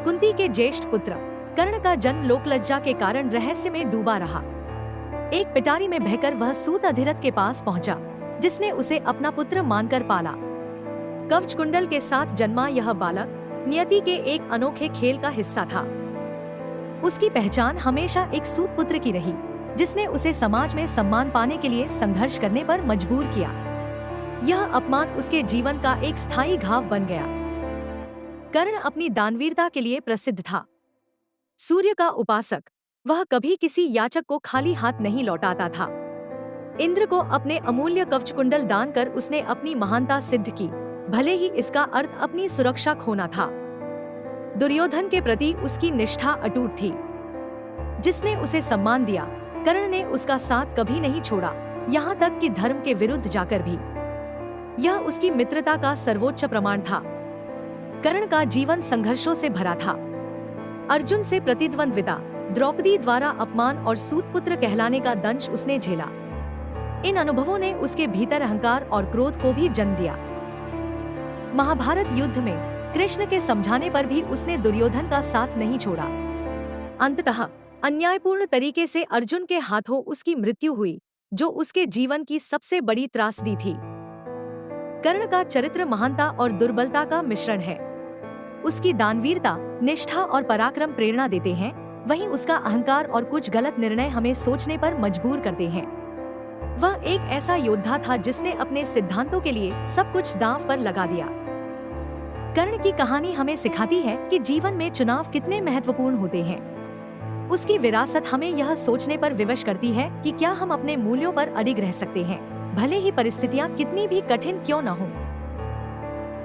कुंती के ज्येष्ठ पुत्र कर्ण का जन्म लोकलज्जा के कारण रहस्य में डूबा रहा। एक पिटारी में बहकर वह सूत अधिरथ के पास पहुंचा, जिसने उसे अपना पुत्र मानकर पाला। कवच कुंडल के साथ जन्मा यह बालक नियति के एक अनोखे खेल का हिस्सा था। उसकी पहचान हमेशा एक सूत पुत्र की रही, जिसने उसे समाज में सम्मान पाने के लिए संघर्ष करने पर मजबूर किया। यह अपमान उसके जीवन का एक स्थायी घाव बन गया। कर्ण अपनी दानवीरता के लिए प्रसिद्ध था। सूर्य का उपासक, वह कभी किसी याचक को खाली हाथ नहीं लौटाता था। इंद्र को अपने अमूल्य कवच कुंडल दान कर उसने अपनी महानता सिद्ध की, भले ही इसका अर्थ अपनी सुरक्षा खोना था। दुर्योधन के प्रति उसकी निष्ठा अटूट थी। जिसने उसे सम्मान दिया, कर्ण ने उसका साथ कभी नहीं छोड़ा, यहाँ तक कि धर्म के विरुद्ध जाकर भी। यह उसकी मित्रता का सर्वोच्च प्रमाण था। कर्ण का जीवन संघर्षों से भरा था। अर्जुन से प्रतिद्वंद्विता, द्रौपदी द्वारा अपमान और सूतपुत्र कहलाने का दंश उसने झेला। इन अनुभवों ने उसके भीतर अहंकार और क्रोध को भी जन्म दिया। महाभारत युद्ध में कृष्ण के समझाने पर भी उसने दुर्योधन का साथ नहीं छोड़ा। अंततः अन्यायपूर्ण तरीके से अर्जुन के हाथों उसकी मृत्यु हुई, जो उसके जीवन की सबसे बड़ी त्रासदी थी। कर्ण का चरित्र महानता और दुर्बलता का मिश्रण है। उसकी दानवीरता, निष्ठा और पराक्रम प्रेरणा देते हैं, वहीं उसका अहंकार और कुछ गलत निर्णय हमें सोचने पर मजबूर करते हैं। वह एक ऐसा योद्धा था जिसने अपने सिद्धांतों के लिए सब कुछ दांव पर लगा दिया। कर्ण की कहानी हमें सिखाती है कि जीवन में चुनाव कितने महत्वपूर्ण होते हैं। उसकी विरासत हमें यह सोचने पर विवश करती है कि क्या हम अपने मूल्यों पर अडिग रह सकते हैं, भले ही परिस्थितियां कितनी भी कठिन क्यों न हो।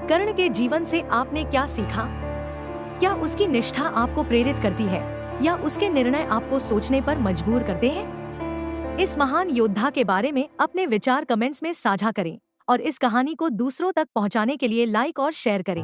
कर्ण के जीवन से आपने क्या सीखा? क्या उसकी निष्ठा आपको प्रेरित करती है, या उसके निर्णय आपको सोचने पर मजबूर करते हैं? इस महान योद्धा के बारे में अपने विचार कमेंट्स में साझा करें और इस कहानी को दूसरों तक पहुंचाने के लिए लाइक और शेयर करें।